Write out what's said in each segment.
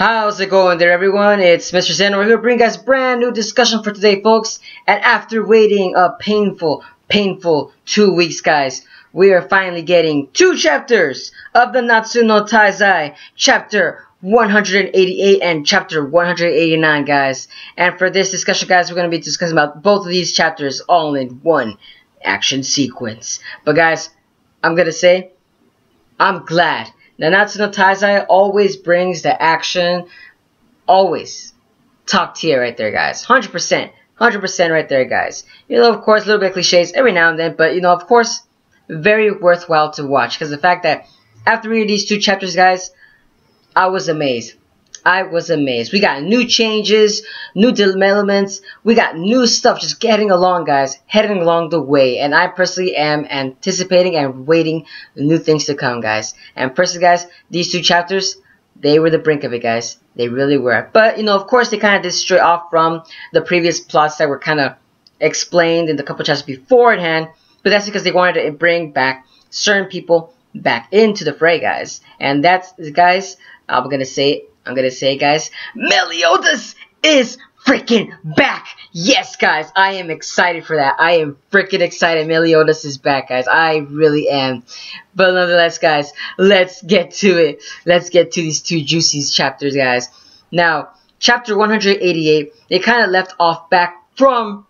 How's it going there, everyone? It's Mr. Zen. We're here to bring you guys a brand new discussion for today, folks. And after waiting a painful 2 weeks, guys, we are finally getting 2 chapters of the Nanatsu no Taizai, chapter 188 and chapter 189, guys. And for this discussion, guys, we're going to be discussing about both of these chapters all in one action sequence. But guys, I'm going to say, I'm glad. Nanatsu no Taizai always brings the action, always top tier right there, guys. 100% right there, guys. You know, of course, a little bit of cliches every now and then, but you know, of course, very worthwhile to watch, because the fact that after reading these 2 chapters, guys, I was amazed. We got new changes, new developments. We got new stuff just heading along, guys. Heading along the way. And I personally am anticipating and waiting new things to come, guys. And personally, guys, these 2 chapters, they were the brink of it, guys. They really were. But, you know, of course, they kind of did stray off from the previous plots that were kind of explained in the couple chapters beforehand. But that's because they wanted to bring back certain people back into the fray, guys. And that's, guys, I'm gonna say, guys, Meliodas is freaking back. Yes, guys, I am excited for that. I am freaking excited. Meliodas is back, guys. I really am. But nonetheless, guys, let's get to it. Let's get to these 2 juicy chapters, guys. Now, chapter 188, they kind of left off back from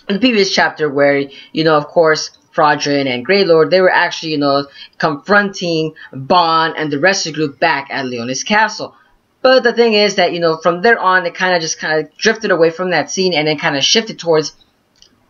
the previous chapter where, you know, of course, Fraudrin and Greylord, they were actually, you know, confronting Bon and the rest of the group back at Leonis Castle. But the thing is that, you know, from there on, they kind of drifted away from that scene and then kind of shifted towards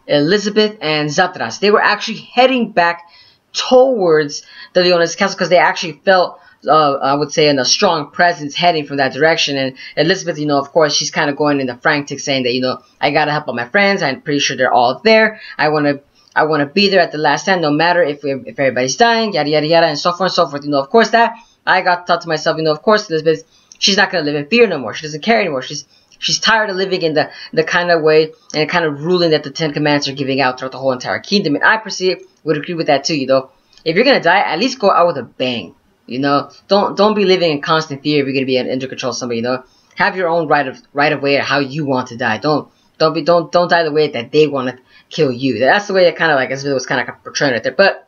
Elizabeth and Zatras. They were actually heading back towards the Leonis Castle because they actually felt, I would say, a strong presence heading from that direction. And Elizabeth, you know, of course, she's kind of going in the frantic saying that, you know, I gotta help out my friends. I'm pretty sure they're all there. I want to be there at the last stand, no matter if everybody's dying, yada yada yada, and so forth and so forth. You know, of course, that I got thought to myself, you know, of course, Elizabeth, she's not gonna live in fear no more. She doesn't care anymore. She's tired of living in the kind of way and kind of ruling that the 10 Commandments are giving out throughout the whole entire kingdom. And I personally would agree with that too. You know, if you're gonna die, at least go out with a bang. You know, don't be living in constant fear if you're gonna be under control of somebody. You know, have your own right of way of how you want to die. Don't die the way that they want to kill you. That's the way it kind of like as it was kind of portraying right there. But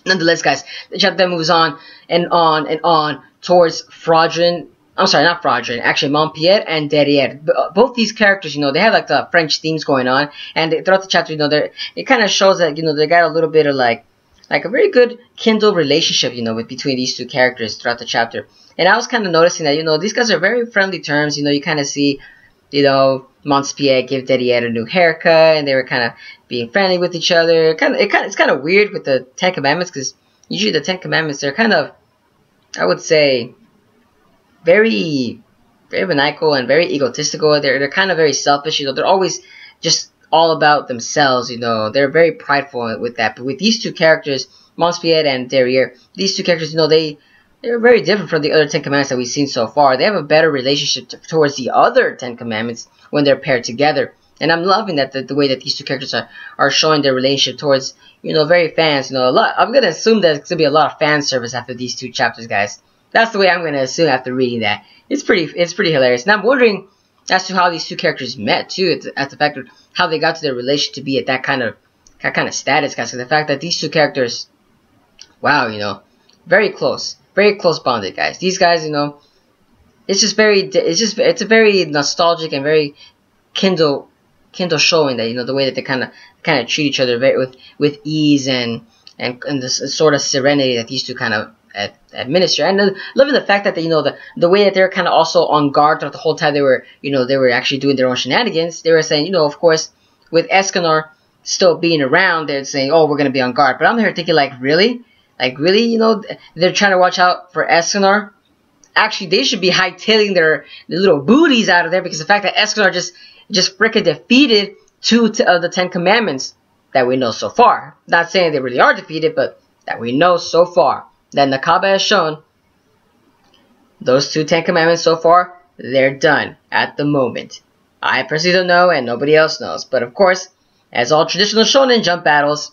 nonetheless, guys, the chapter then moves on and on and on towards Fraudrin. I'm sorry, not Fraudrin. Actually, monspiet and derrierre. Both these characters, you know, they have like the French themes going on, and throughout the chapter, you know, it kind of shows that, you know, they got a little bit of like a very good kindled relationship, you know, between these 2 characters throughout the chapter. And I was kind of noticing that, you know, these guys are very friendly terms. You know, you kind of see, you know, monspiet give derrierre a new haircut, and they were kind of being friendly with each other. It's kind of weird with the 10 Commandments, because usually the 10 Commandments, they're kind of, I would say, very maniacal and very egotistical. They're kind of very selfish. You know, they're always just all about themselves. You know, they're very prideful with that. But with these 2 characters, monspiet and derrierre, these 2 characters, you know, they're very different from the other 10 Commandments that we've seen so far. They have a better relationship towards the other 10 Commandments when they're paired together. And I'm loving that the way that these 2 characters are showing their relationship towards, you know, very fans. You know, I'm gonna assume that it's gonna be a lot of fan service after these 2 chapters, guys. That's the way I'm gonna assume after reading that. It's pretty hilarious. And I'm wondering as to how these 2 characters met too, at the fact of how they got to their relation to be at that kind of status, guys. So the fact that these 2 characters, wow, you know, very close bonded, guys. These guys, you know, it's a very nostalgic and very kindle showing that, you know, the way that they kind of treat each other with ease and this sort of serenity that these 2 kind of administer. And loving the fact that, you know, the way that they're kind of also on guard throughout the whole time they were actually doing their own shenanigans. They were saying, you know, of course, with Escanor still being around, they're saying, oh, we're gonna be on guard. But I'm here thinking, like, really, you know, they're trying to watch out for Escanor. Actually, they should be hightailing their little booties out of there, because the fact that Escanor just freaking defeated 2 of the 10 Commandments that we know so far. Not saying they really are defeated, but that we know so far. That Nakaba has shown, those 2 10 Commandments so far, they're done at the moment. I personally don't know, and nobody else knows. But of course, as all traditional shonen jump battles,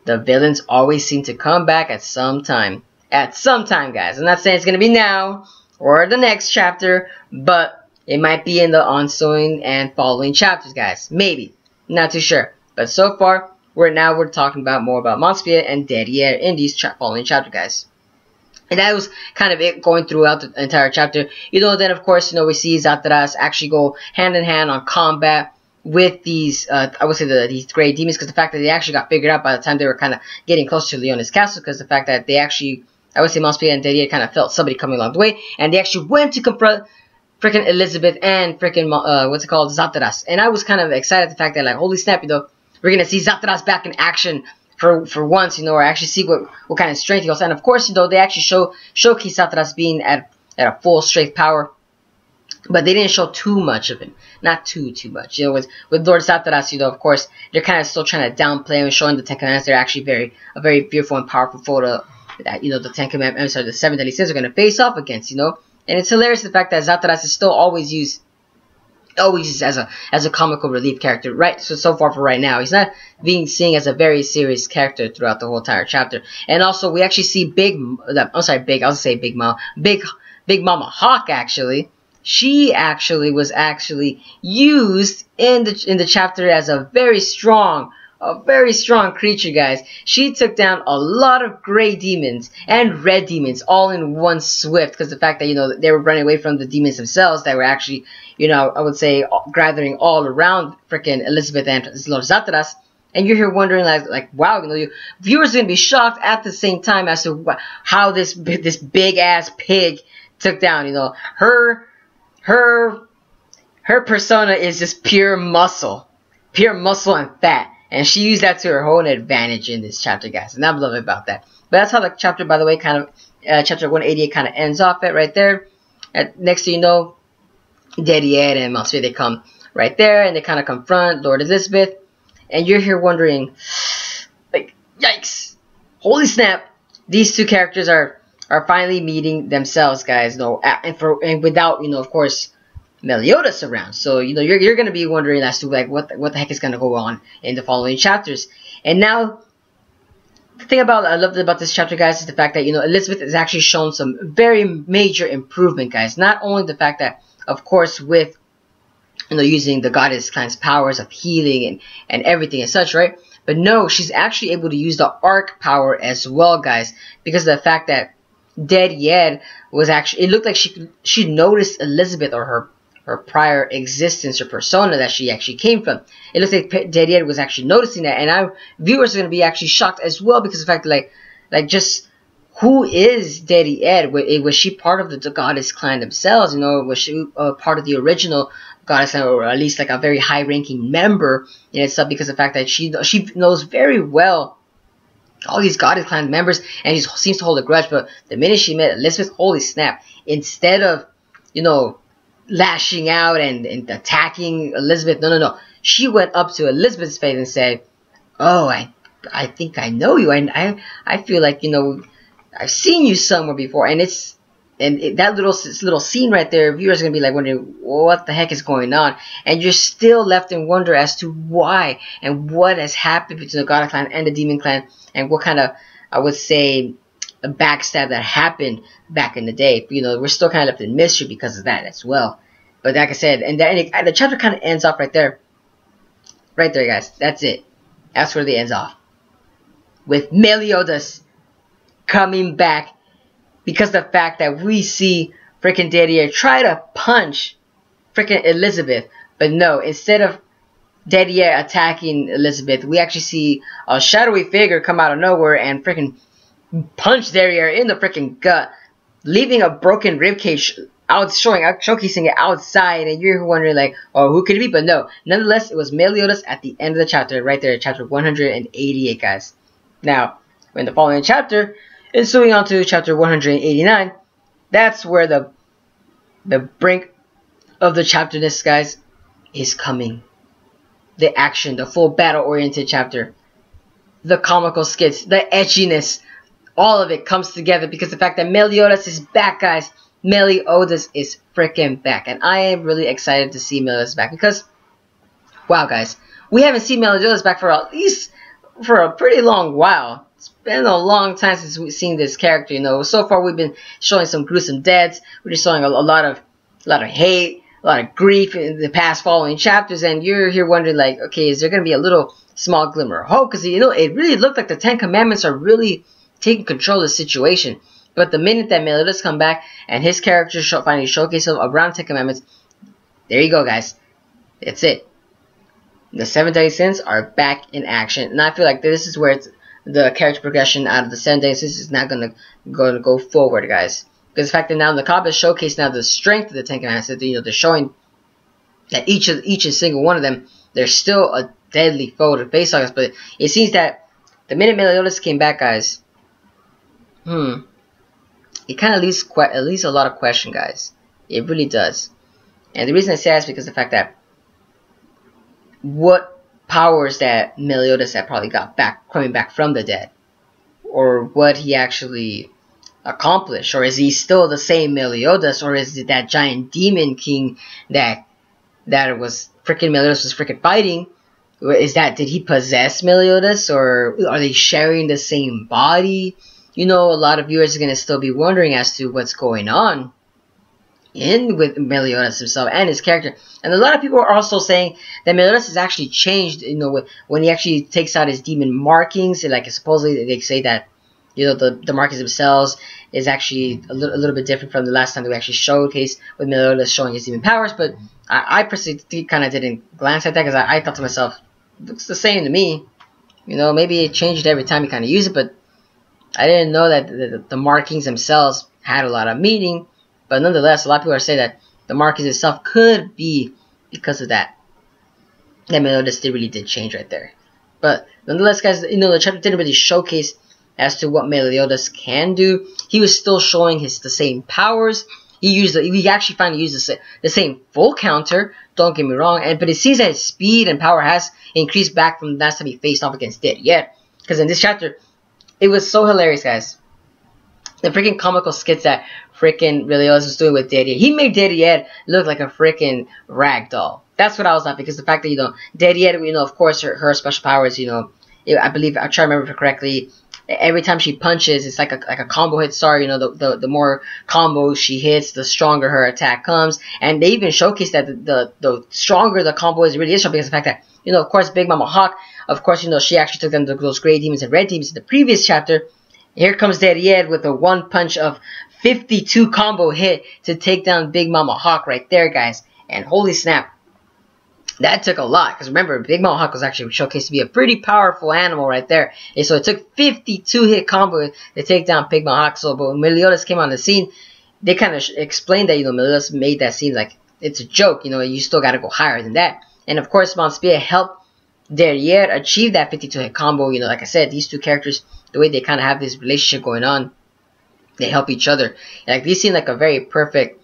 the villains always seem to come back at some time. At some time, guys. I'm not saying it's going to be now, or the next chapter, but it might be in the ensuing and following chapters, guys. Maybe. Not too sure. But so far, we're talking about more about monspiet and derrierre in these following chapter, guys. And that was kind of it going throughout the entire chapter. Then of course, we see Zatras actually go hand in hand on combat with these, I would say these gray demons, because the fact that they actually got figured out by the time they were kind of getting close to Leona's castle, because the fact that they actually, I would say monspiet and derrierre kind of felt somebody coming along the way, and they actually went to confront freaking Elizabeth and freaking, Zatras. And I was kind of excited at the fact that, like, holy snap, we're gonna see Zatras back in action for once, or actually see what kind of strength he goes. And of course, they actually showcase Zatras being at a full strength power, but they didn't show too much of him, not too much. With Lord Zatras, of course, they're kind of still trying to downplay him and showing the Ten Commandments. They're actually a very fearful and powerful foe that the Ten Commandments, the 7 deadly sins are going to face off against. And it's hilarious the fact that Zatras is still always used as a comical relief character, right? So far for right now, he's not being seen as a very serious character throughout the whole entire chapter. And also, we actually see Big Mama Hawk. Actually, she was used in the chapter as a very strong creature, guys. She took down a lot of gray demons and red demons all in one swift, because the fact that they were running away from the demons themselves that were actually I would say gathering all around freaking Elizabeth and Lord Zatras. And you're here wondering like wow, viewers are gonna be shocked at the same time as to how this big ass pig took down her persona is just pure muscle and fat. And she used that to her own advantage in this chapter, guys. And I'm loving about that. But that's how the chapter, by the way, chapter 188 kind of ends off at right there. Next thing you know, derrierre and monspiet, they come right there. And they kind of confront Lord Elizabeth. And you're here wondering, like, yikes. Holy snap. These two characters are finally meeting themselves, guys. And without, of course, Meliodas around. So you're gonna be wondering as to like what the heck is gonna go on in the following chapters. And now the thing I loved about this chapter, guys, is the fact that Elizabeth has actually shown some very major improvement, guys. Not only the fact that, of course, with using the goddess clan's powers of healing and everything and such, right? But no, she's actually able to use the arc power as well, guys, because of the fact that derrierre was actually, it looked like she noticed Elizabeth or her prior existence or persona that she actually came from. It looks like derrierre was actually noticing that, and our viewers are going to be actually shocked as well, because of the fact that like just who is derrierre? Was she part of the goddess clan themselves? Was she part of the original goddess clan, or at least like a very high-ranking member in itself? Because of the fact that she knows very well all these goddess clan members, and she seems to hold a grudge. But the minute she met Elizabeth, holy snap! Instead of lashing out and attacking Elizabeth, no, she went up to Elizabeth's face and said, "Oh, I think I know you. I feel like I've seen you somewhere before." And that little scene right there, viewers are gonna be like wondering what the heck is going on, and you're still left in wonder as to why and what has happened between the God clan and the Demon clan, and what kind of, I would say, a backstab that happened back in the day. We're still kind of left in mystery because of that as well. But like I said, and the chapter kind of ends off right there, guys. That's it. That's where it ends off, with Meliodas coming back, because the fact that we see freaking derrierre try to punch freaking Elizabeth, but no, instead of derrierre attacking Elizabeth, we actually see a shadowy figure come out of nowhere and freaking punch derrierre in the freaking gut, leaving a broken ribcage showcasing it outside. And you're wondering like, oh, who could it be? But no, nonetheless, it was Meliodas at the end of the chapter, right there, chapter 188, guys. Now, in the following chapter, ensuing on to chapter 189, that's where the brink of the chapterness, guys, is coming. The action, the full battle-oriented chapter, the comical skits, the edginess, all of it comes together because the fact that Meliodas is back, guys. Meliodas is freaking back. And I am really excited to see Meliodas back because, wow, guys, we haven't seen Meliodas back for at least for a pretty long while. It's been a long time since we've seen this character. You know, so far we've been showing some gruesome deaths. We're just showing a lot of hate, a lot of grief in the past following chapters, and you're here wondering like, okay, is there gonna be a little small glimmer of hope? Because you know, it really looked like the Ten Commandments are really taking control of the situation. But the minute that Meliodas come back and his character finally showcase around Ten Commandments, there you go, guys. That's it. The 7 deadly sins are back in action, and I feel like this is where the character progression out of the 7 deadly sins is not gonna go forward, guys. Because the fact that now the comics showcase now the strength of the Ten Commandments, that, you know, they're showing that each and single one of them, they're still a deadly foe to face on us. But it seems that the minute Meliodas came back, guys, it kind of leaves a lot of question, guys. It really does. And the reason I say that is because of the fact that what powers that Meliodas had probably got back, coming back from the dead, or what he actually accomplished, or is he still the same Meliodas, or is it that giant demon king that was freaking Meliodas was freaking fighting? Did he possess Meliodas, or are they sharing the same body? You know, a lot of viewers are gonna still be wondering as to what's going on with Meliodas himself and his character. And a lot of people are also saying that Meliodas has actually changed, you know, when he actually takes out his demon markings. Like, supposedly they say that, you know, the markings themselves is actually a little bit different from the last time that we actually showcased with Meliodas showing his demon powers. But I personally kind of didn't glance at that, because I thought to myself, looks the same to me. You know, maybe it changed every time you kind of use it, but I didn't know that the markings themselves had a lot of meaning. But nonetheless, a lot of people are saying that the markings itself could be because of that. That Meliodas really did change right there. But nonetheless, guys, you know, the chapter didn't really showcase as to what Meliodas can do. He was still showing the same powers. He actually finally used the same full counter. Don't get me wrong. But it seems that his speed and power has increased back from the last time he faced off against derrierre. Because in this chapter, it was so hilarious, guys. The freaking comical skits that freaking Meliodas was doing with derrierre. He made derrierre look like a freaking rag doll. That's what I was like, because the fact that, you know, derrierre, you know, of course, her special powers, you know, I believe, I'm trying to remember correctly, every time she punches, it's like a combo hit star. You know, the more combos she hits, the stronger her attack comes. And they even showcase that the stronger the combo is, really is, because of the fact that, you know, of course, Big Mama Hawk, of course, you know, she actually took them to those gray demons and red demons in the previous chapter. Here comes derrierre with a one punch of 52 combo hit to take down Big Mama Hawk right there, guys. And holy snap, that took a lot. Because remember, Big Mama Hawk was actually showcased to be a pretty powerful animal right there. And so it took 52 hit combo to take down Big Mama Hawk. So, but when Meliodas came on the scene, they kind of explained that, you know, Meliodas made that scene like it's a joke. You know, you still got to go higher than that. And of course, monspiet helped derrierre achieve that 52 hit combo. You know, like I said, these two characters, the way they kind of have this relationship going on, they help each other. Like, these seem like a very perfect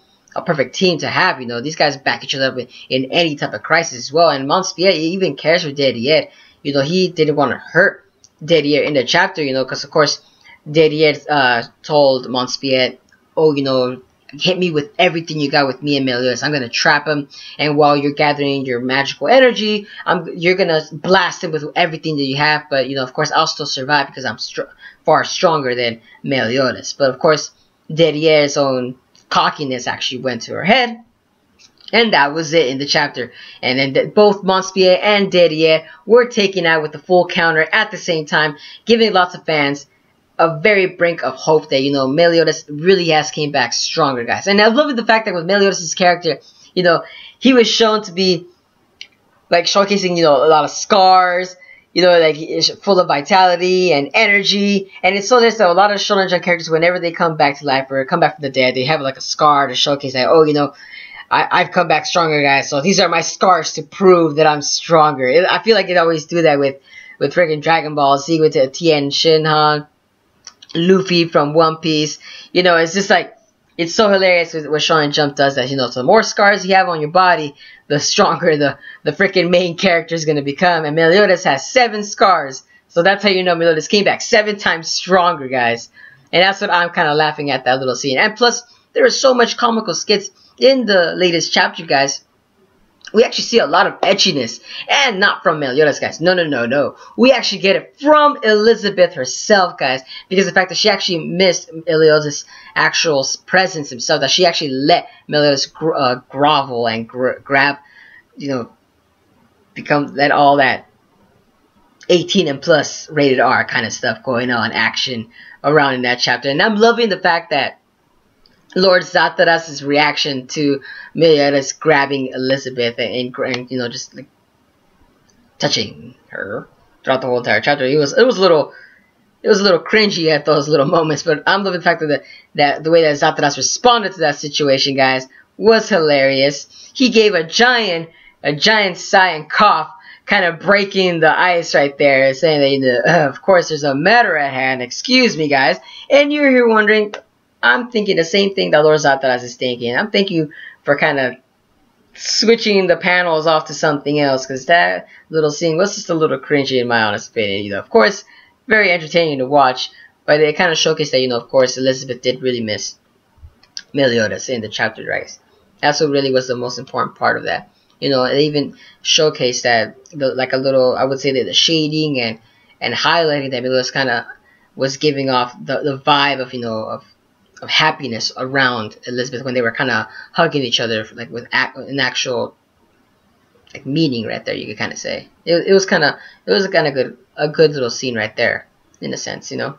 team to have. You know, these guys back each other up in any type of crisis as well. And monspiet even cares for derrierre. You know, he didn't want to hurt derrierre in the chapter, you know, because of course derrierre told monspiet, oh, you know, hit me with everything you got with me and Meliodas. I'm gonna trap him, and while you're gathering your magical energy, you're gonna blast him with everything that you have. But, you know, of course, I'll still survive because I'm far stronger than Meliodas. But of course, derrierre's own cockiness actually went to her head, and that was it in the chapter. And then both monspiet and derrierre were taken out with the full counter at the same time, giving lots of fans a very brink of hope that, you know, Meliodas really has came back stronger, guys. And I love the fact that with Meliodas' character, you know, he was shown to be like showcasing, you know, a lot of scars, you know, like he's full of vitality and energy. And it's so there's a lot of Shonen Jump characters, whenever they come back to life or come back from the dead, they have like a scar to showcase that, oh, you know, I've come back stronger, guys. So these are my scars to prove that I'm stronger. I feel like they always do that with freaking Dragon Ball Z, with Tien Shinhan, Luffy from One Piece. You know, it's just like, it's so hilarious what Shonen Jump does that, you know, so the more scars you have on your body, the stronger the freaking main character is going to become. And Meliodas has 7 scars. So that's how you know Meliodas came back 7 times stronger, guys. And that's what I'm kind of laughing at, that little scene. And plus, there is so much comical skits in the latest chapter, guys. we actually see a lot of etchiness, and not from Meliodas, guys. No, no, no, no. We actually get it from Elizabeth herself, guys, because the fact that she actually missed Meliodas' actual presence himself, that she actually let Meliodas grovel and grab, you know, let all that 18 and plus rated R kind of stuff going on, action around in that chapter. And I'm loving the fact that Lord Zataras's reaction to Meliodas grabbing Elizabeth and you know, just like touching her throughout the whole entire chapter. It was a little cringy at those little moments, but I'm loving the fact that the way that Zataras responded to that situation, guys, was hilarious. He gave a giant sigh and cough, kind of breaking the ice right there, saying that, you know, of course there's a matter at hand. Excuse me, guys. And you're here wondering, I'm thinking the same thing that Lord Zataras is thinking. I'm thanking you for kind of switching the panels off to something else, because that little scene was just a little cringy in my honest opinion. You know, of course, very entertaining to watch, but it kind of showcased that, you know, of course, Elizabeth did really miss Meliodas in the chapter, right? That's what really was the most important part of that. You know, it even showcased that, like a little, I would say that the shading and highlighting that Meliodas kind of was giving off the vibe of, you know, of happiness around Elizabeth when they were kind of hugging each other, like with an actual like meaning right there, you could kind of say. It was a good little scene right there, in a sense, you know.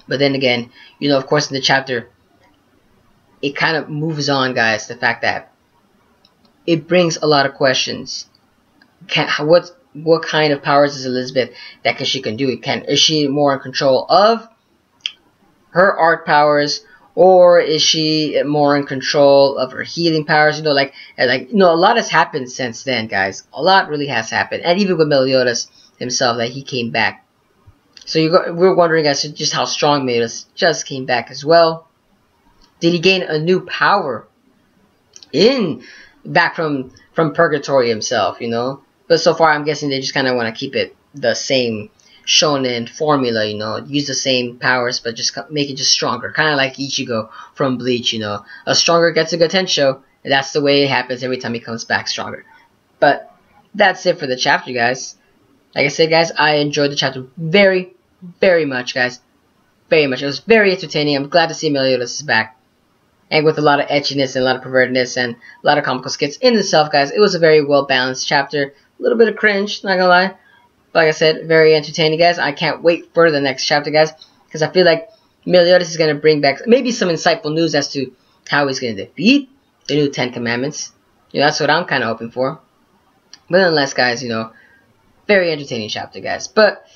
But then again, you know, of course, in the chapter, it kind of moves on, guys. The fact that it brings a lot of questions. What kind of powers is Elizabeth that she can do? Is she more in control of her art powers, or is she more in control of her healing powers? You know, like you know, a lot has happened since then, guys. A lot really has happened, and even with Meliodas himself, that he came back. So we're wondering as to just how strong Meliodas just came back as well. Did he gain a new power back from purgatory himself? You know, but so far I'm guessing they just kind of want to keep it the same shonen formula, you know, use the same powers, but just make it just stronger, kind of like Ichigo from Bleach. You know, a stronger gets a good tensho, and that's the way it happens every time he comes back stronger. But that's it for the chapter, guys. Like I said, guys, I enjoyed the chapter very, very much, guys. Very much. It was very entertaining. I'm glad to see Meliodas is back, and with a lot of etchiness and a lot of pervertedness and a lot of comical skits in itself, guys. It was a very well balanced chapter. A little bit of cringe, not gonna lie. Like I said, very entertaining, guys. I can't wait for the next chapter, guys, because I feel like Meliodas is going to bring back maybe some insightful news as to how he's going to defeat the new 10 Commandments. You know, that's what I'm kind of hoping for. But nonetheless, guys, you know, very entertaining chapter, guys. But,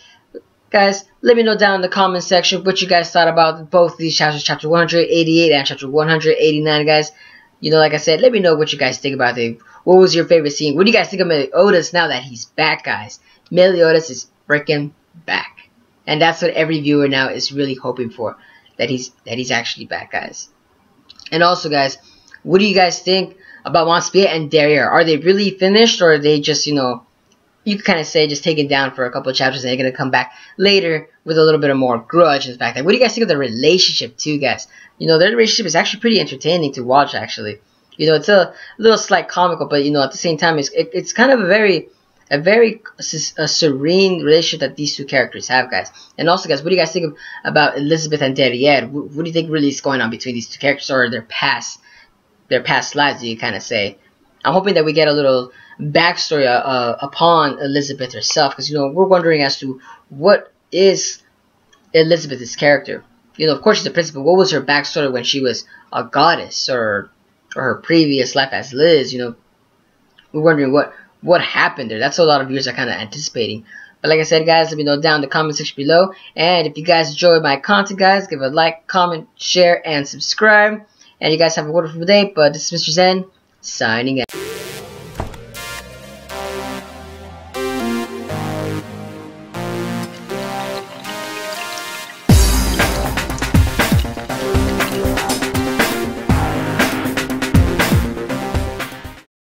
guys, let me know down in the comment section what you guys thought about both of these chapters, chapter 188 and chapter 189, guys. You know, like I said, let me know what you guys think about it. What was your favorite scene? What do you guys think of Meliodas now that he's back, guys? Meliodas is freaking back, and that's what every viewer now is really hoping for, that he's actually back, guys. And also, guys, what do you guys think about monspiet and derrierre? Are they really finished, or are they just, you know, you could kind of say just taken down for a couple of chapters and they're gonna come back later with a little bit of more grudge and back? Like, what do you guys think of the relationship too, guys? You know, their relationship is actually pretty entertaining to watch, actually. You know, it's a little slight comical, but you know, at the same time, it's kind of a very serene relationship that these two characters have, guys. And also, guys, what do you guys think about Elizabeth and derrierre? What do you think really is going on between these two characters, or their past lives, do you kind of say? I'm hoping that we get a little backstory upon Elizabeth herself, because, you know, we're wondering as to what is Elizabeth's character. You know, of course, she's the principal. What was her backstory when she was a goddess, or her previous life as Liz? You know, we're wondering what happened there. That's what a lot of viewers are kind of anticipating. But like I said, guys, let me know down in the comment section below. And if you guys enjoyed my content, guys, give a like, comment, share, and subscribe. And you guys have a wonderful day. But this is Mr. Zen, signing out.